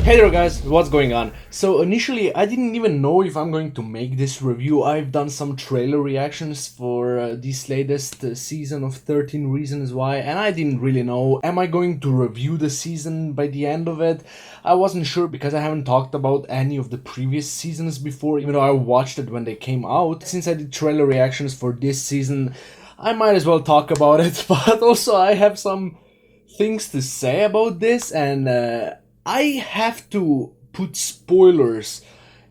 Hey there guys, what's going on? So initially I didn't even know if I'm going to make this review. I've done some trailer reactions for this latest season of 13 Reasons Why, and I didn't really know, am I going to review the season by the end of it? I wasn't sure because I haven't talked about any of the previous seasons before, even though I watched it when they came out. Since I did trailer reactions for this season, I might as well talk about it, but also I have some things to say about this, and I have to put spoilers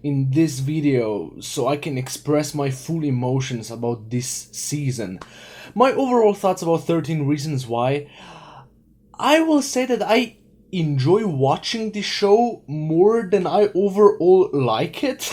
in this video so I can express my full emotions about this season. My overall thoughts about 13 Reasons Why. I will say that I enjoy watching this show more than I overall like it.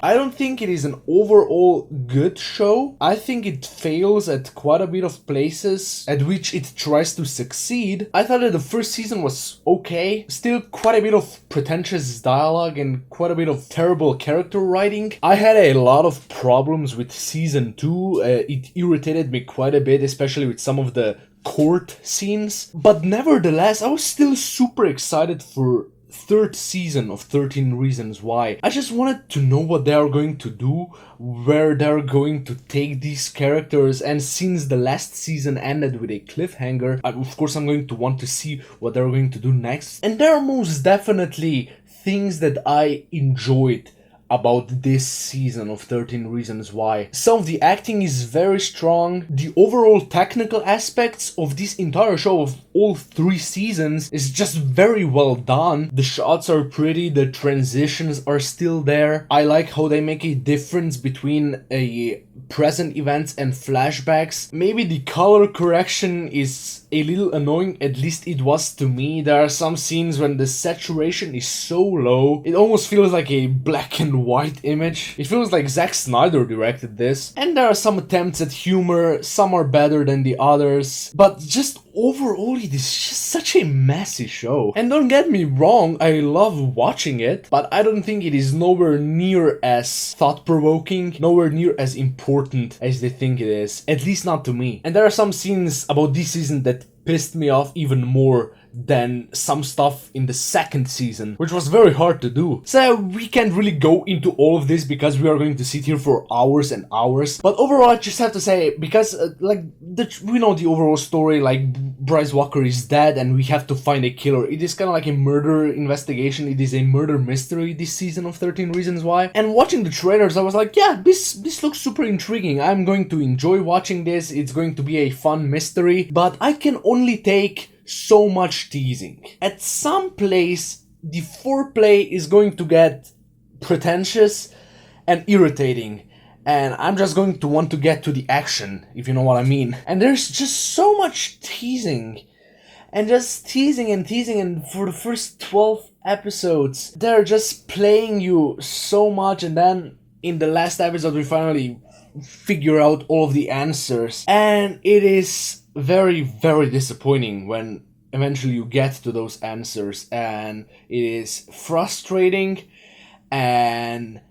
I don't think it is an overall good show. I think it fails at quite a bit of places at which it tries to succeed. I thought that the first season was okay. Still quite a bit of pretentious dialogue and quite a bit of terrible character writing. I had a lot of problems with season 2. It irritated me quite a bit, especially with some of the court scenes, but nevertheless I was still super excited for third season of 13 Reasons Why. I just wanted to know what they are going to do, where they're going to take these characters, and since the last season ended with a cliffhanger, of course I'm going to want to see what they're going to do next. And there are most definitely things that I enjoyed about this season of 13 Reasons Why. Some of the acting is very strong. The overall technical aspects of this entire show of all 3 seasons is just very well done. The shots are pretty, the transitions are still there. I like how they make a difference between a present events and flashbacks. Maybe the color correction is a little annoying, at least it was to me. There are some scenes when the saturation is so low, it almost feels like a black and white image. It feels like Zack Snyder directed this. And there are some attempts at humor, some are better than the others, but just overall it is just such a messy show. And don't get me wrong, I love watching it, but I don't think it is nowhere near as thought-provoking, nowhere near as important as they think it is, at least not to me. And there are some scenes about this season that pissed me off even more than some stuff in the second season, which was very hard to do. So we can't really go into all of this because we are going to sit here for hours and hours. But overall, I just have to say, because we know the overall story, like Bryce Walker is dead and we have to find a killer. It is kind of like a murder investigation. It is a murder mystery this season of 13 Reasons Why. And watching the trailers, I was like, yeah, this looks super intriguing. I'm going to enjoy watching this. It's going to be a fun mystery, but I can only take so much teasing. At some place, the foreplay is going to get pretentious and irritating, and I'm just going to want to get to the action, if you know what I mean. And there's just so much teasing, and just teasing, and for the first 12 episodes, they're just playing you so much, and then in the last episode we finally figure out all of the answers, and it is very, very disappointing when eventually you get to those answers, and it is frustrating, and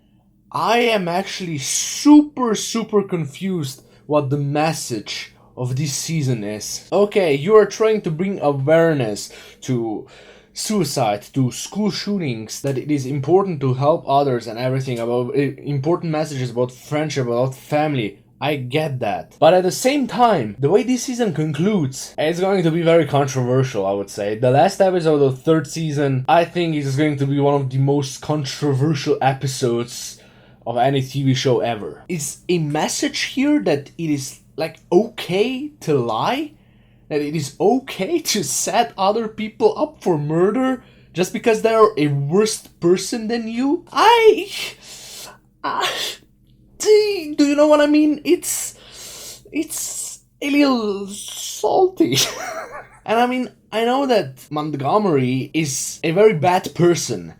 I am actually super confused what the message of this season is. Okay, you are trying to bring awareness to suicide, to school shootings, that it is important to help others and everything, about important messages about friendship, about family. I get that. But at the same time, the way this season concludes, it's going to be very controversial, I would say. The last episode of the third season, I think is going to be one of the most controversial episodes of any TV show ever. Is a message here that it is like okay to lie? That it is okay to set other people up for murder just because they are a worse person than you? Do you know what I mean? It's a little salty. And I mean, I know that Montgomery is a very bad person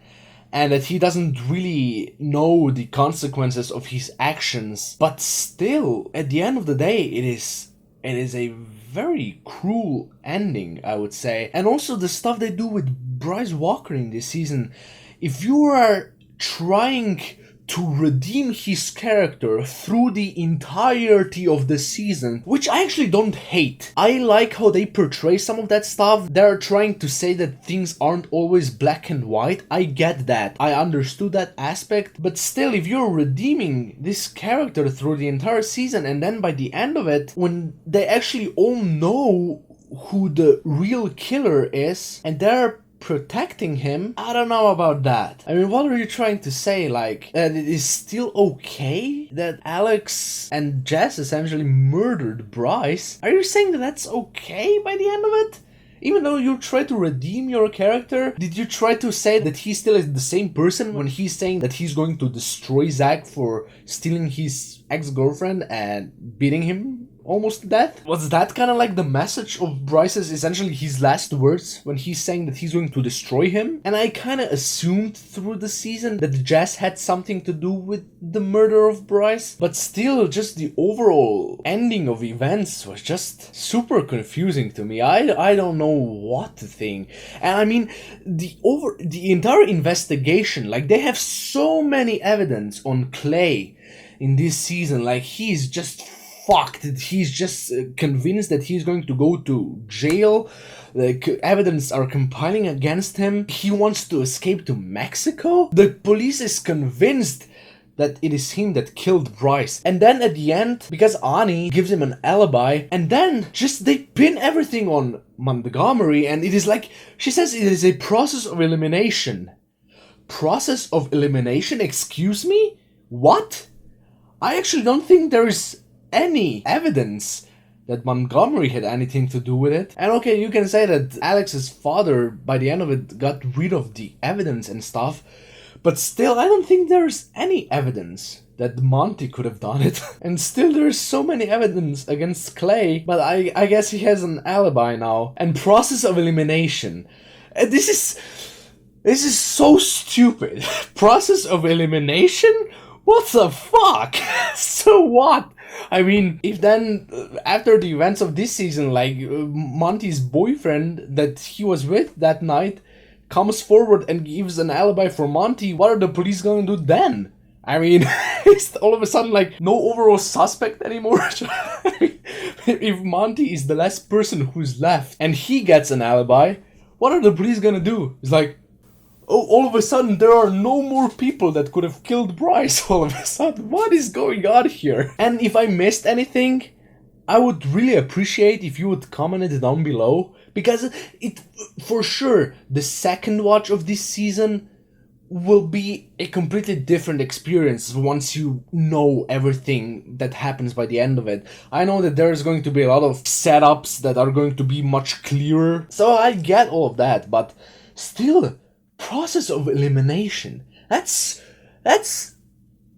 and that he doesn't really know the consequences of his actions, but still, at the end of the day, it is a very cruel ending, I would say. And also the stuff they do with Bryce Walker in this season. If you are trying to redeem his character through the entirety of the season, which I actually don't hate. I like how they portray some of that stuff. They're trying to say that things aren't always black and white. I get that. I understood that aspect. But still, if you're redeeming this character through the entire season, and then by the end of it, when they actually all know who the real killer is, and they're protecting him, I don't know about that. I mean, what are you trying to say? Like, that it is still okay that Alex and Jess essentially murdered Bryce? Are you saying that that's okay by the end of it? Even though you try to redeem your character, did you try to say that he still is the same person when he's saying that he's going to destroy Zach for stealing his ex-girlfriend and beating him almost to death? Was that kind of like the message of Bryce's, essentially his last words when he's saying that he's going to destroy him? And I kind of assumed through the season that Jess had something to do with the murder of Bryce, but still, just the overall ending of events was just super confusing to me. I don't know what to think. And I mean, the entire investigation, like, they have so many evidence on Clay in this season. Like, he's just fucked. He's just convinced that he's going to go to jail. Like, evidence are compiling against him. He wants to escape to Mexico. The police is convinced that it is him that killed Bryce. And then at the end, because Ani gives him an alibi, and then just they pin everything on Montgomery, and it is like, she says it is a process of elimination. Process of elimination? Excuse me? What? I actually don't think there is any evidence that Montgomery had anything to do with it. And okay, you can say that Alex's father, by the end of it, got rid of the evidence and stuff, but still, I don't think there's any evidence that Monty could have done it. And still, there's so many evidence against Clay, but I guess he has an alibi now. And process of elimination. This is so stupid. Process of elimination? What the fuck? So what? I mean, if then, after the events of this season, like, Monty's boyfriend that he was with that night comes forward and gives an alibi for Monty, what are the police gonna do then? I mean, it's all of a sudden, like, no overall suspect anymore. If Monty is the last person who's left and he gets an alibi, what are the police gonna do? It's like, oh, all of a sudden there are no more people that could have killed Bryce. All of a sudden, what is going on here? And if I missed anything, I would really appreciate if you would comment it down below, because it, for sure, the second watch of this season will be a completely different experience once you know everything that happens by the end of it. I know that there's going to be a lot of setups that are going to be much clearer, so I get all of that, but still, process of elimination. That's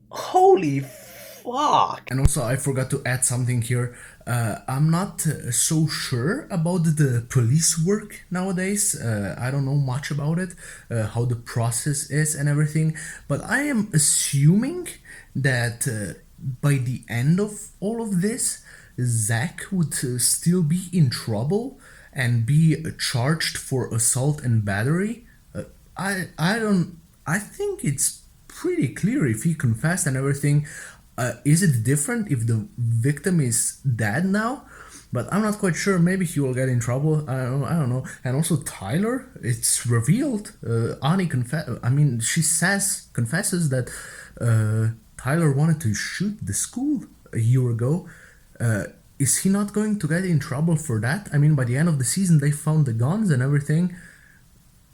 holy fuck. And also, I forgot to add something here. I'm not so sure about the police work nowadays. I don't know much about it, how the process is and everything. But I am assuming that by the end of all of this, Zach would still be in trouble and be charged for assault and battery. I think it's pretty clear if he confessed and everything. Is it different if the victim is dead now? But I'm not quite sure. Maybe he will get in trouble. I don't know. And also Tyler, it's revealed. Ani confesses that Tyler wanted to shoot the school a year ago. Is he not going to get in trouble for that? I mean, by the end of the season, they found the guns and everything.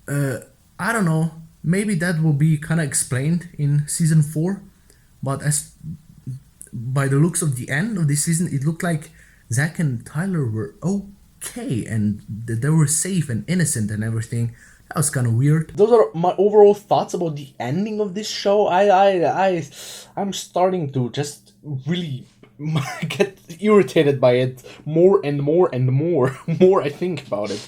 I don't know. Maybe that will be kind of explained in season 4. But as by the looks of the end of this season, it looked like Zach and Tyler were okay and that they were safe and innocent and everything. That was kind of weird. Those are my overall thoughts about the ending of this show. I'm starting to just really get irritated by it more and more and more I think about it.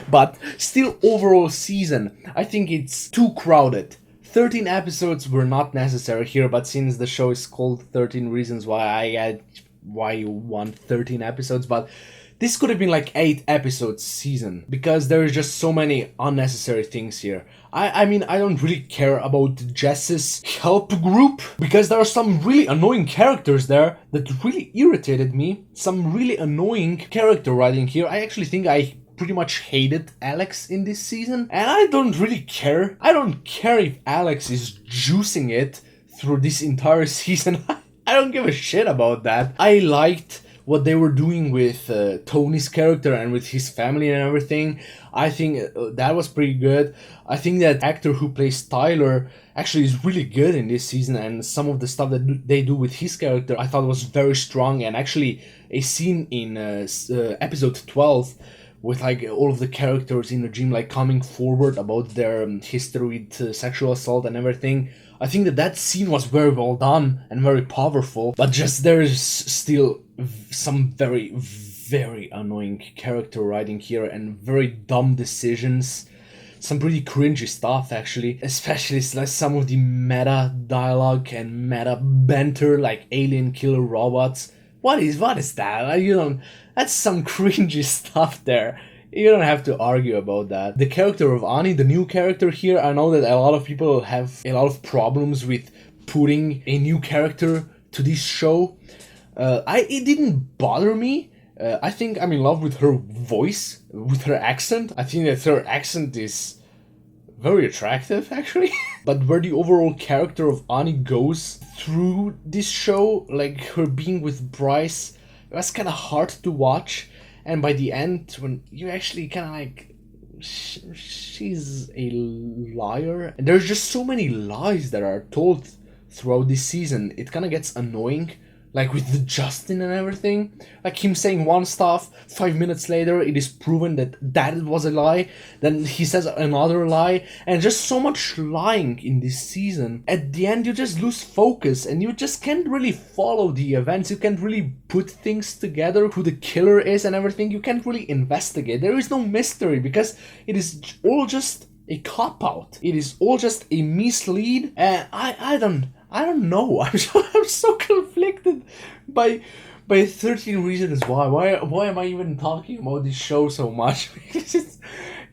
But still, overall season, I think it's too crowded. 13 episodes were not necessary here, but since the show is called 13 Reasons Why you want 13 episodes, but this could have been like 8 episodes season because there is just so many unnecessary things here. I mean, I don't really care about Jess's help group because there are some really annoying characters there that really irritated me. Some really annoying character writing here. I actually think I pretty much hated Alex in this season, and I don't really care. I don't care if Alex is juicing it through this entire season. I don't give a shit about that. I liked what they were doing with Tony's character and with his family and everything. I think that was pretty good. I think that actor who plays Tyler actually is really good in this season, and some of the stuff that they do with his character I thought was very strong. And actually a scene in episode 12 with like all of the characters in the gym like coming forward about their history with sexual assault and everything. I think that scene was very well done and very powerful, but just there is still some very, very annoying character writing here and very dumb decisions. Some pretty cringy stuff actually, especially like some of the meta dialogue and meta banter like alien killer robots. What is that? You don't. That's some cringy stuff there. You don't have to argue about that. The character of Ani, the new character here, I know that a lot of people have a lot of problems with putting a new character to this show. It didn't bother me. I think I'm in love with her voice, with her accent. I think that her accent is very attractive, actually. But where the overall character of Ani goes through this show, like her being with Bryce, it was kind of hard to watch. And by the end, when you actually kind of like, she's a liar. And there's just so many lies that are told throughout this season. It kind of gets annoying. Like with Justin and everything. Like him saying one stuff, 5 minutes later it is proven that that was a lie. Then he says another lie. And just so much lying in this season. At the end you just lose focus and you just can't really follow the events. You can't really put things together, who the killer is and everything. You can't really investigate. There is no mystery because it is all just a cop-out. It is all just a mislead. And I don't know. I'm so conflicted by 13 Reasons Why. Why am I even talking about this show so much?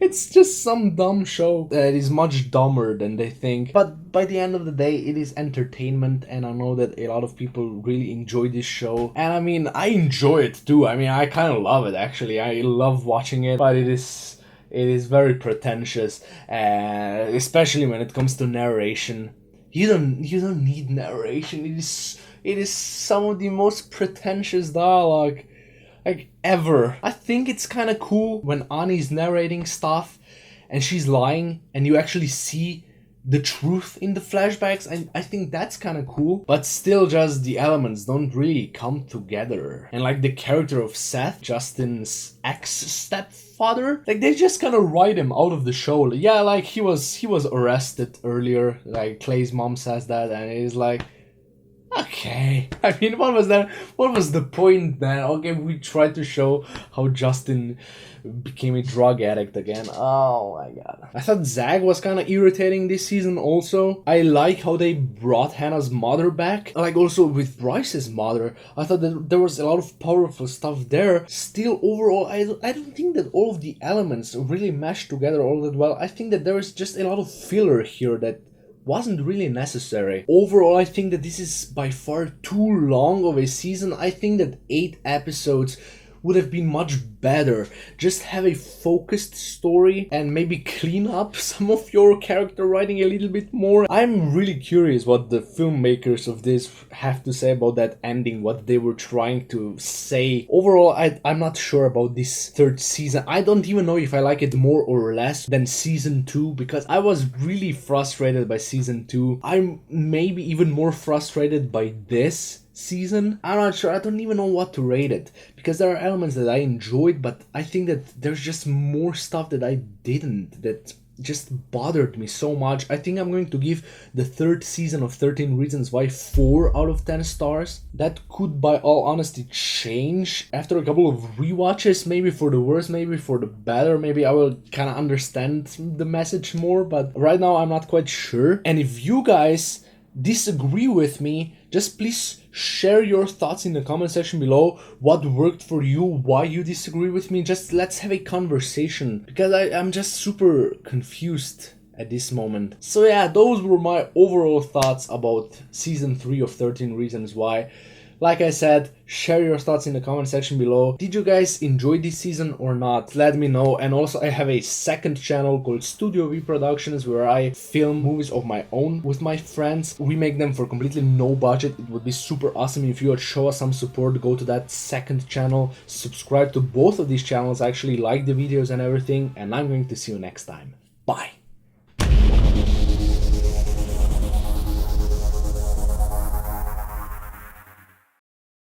It's just some dumb show that is much dumber than they think. But by the end of the day, it is entertainment, and I know that a lot of people really enjoy this show. And I mean, I enjoy it too. I mean, I kind of love it actually. I love watching it, but it is very pretentious, especially when it comes to narration. You don't need narration. It is some of the most pretentious dialogue like ever. I think it's kind of cool when Ani's narrating stuff and she's lying and you actually see the truth in the flashbacks, and I think that's kind of cool. But still, just the elements don't really come together. And like the character of Seth, Justin's ex-stepfather, like they just kind of write him out of the show. Yeah, like he was arrested earlier. Like Clay's mom says that, and he's like, okay. I mean, what was that? What was the point then? Okay, we tried to show how Justin became a drug addict again. Oh my god. I thought Zach was kind of irritating this season also. I like how they brought Hannah's mother back. Like also with Bryce's mother. I thought that there was a lot of powerful stuff there. Still, overall, I don't think that all of the elements really meshed together all that well. I think that there is just a lot of filler here that wasn't really necessary. Overall, I think that this is by far too long of a season. I think that 8 episodes would have been much better. Just have a focused story and maybe clean up some of your character writing a little bit more. I'm really curious what the filmmakers of this have to say about that ending, what they were trying to say. Overall, I'm not sure about this 3rd season. I don't even know if I like it more or less than season 2, because I was really frustrated by season 2. I'm maybe even more frustrated by this season. I'm not sure. I don't even know what to rate it, because there are elements that I enjoyed, but I think that there's just more stuff that I didn't, that just bothered me so much. I think I'm going to give the 3rd season of 13 Reasons Why 4 out of 10 stars. That could, by all honesty, change after a couple of rewatches, maybe for the worse, maybe for the better. Maybe I will kind of understand the message more, but right now I'm not quite sure. And if you guys disagree with me, just please share your thoughts in the comment section below. What worked for you, why you disagree with me. Just let's have a conversation, because I'm just super confused at this moment. So yeah, those were my overall thoughts about season 3 of 13 Reasons Why. Like I said, share your thoughts in the comment section below. Did you guys enjoy this season or not? Let me know. And also I have a second channel called Studio V Productions where I film movies of my own with my friends. We make them for completely no budget. It would be super awesome if you would show us some support. Go to that second channel, subscribe to both of these channels, actually like the videos and everything. And I'm going to see you next time. Bye.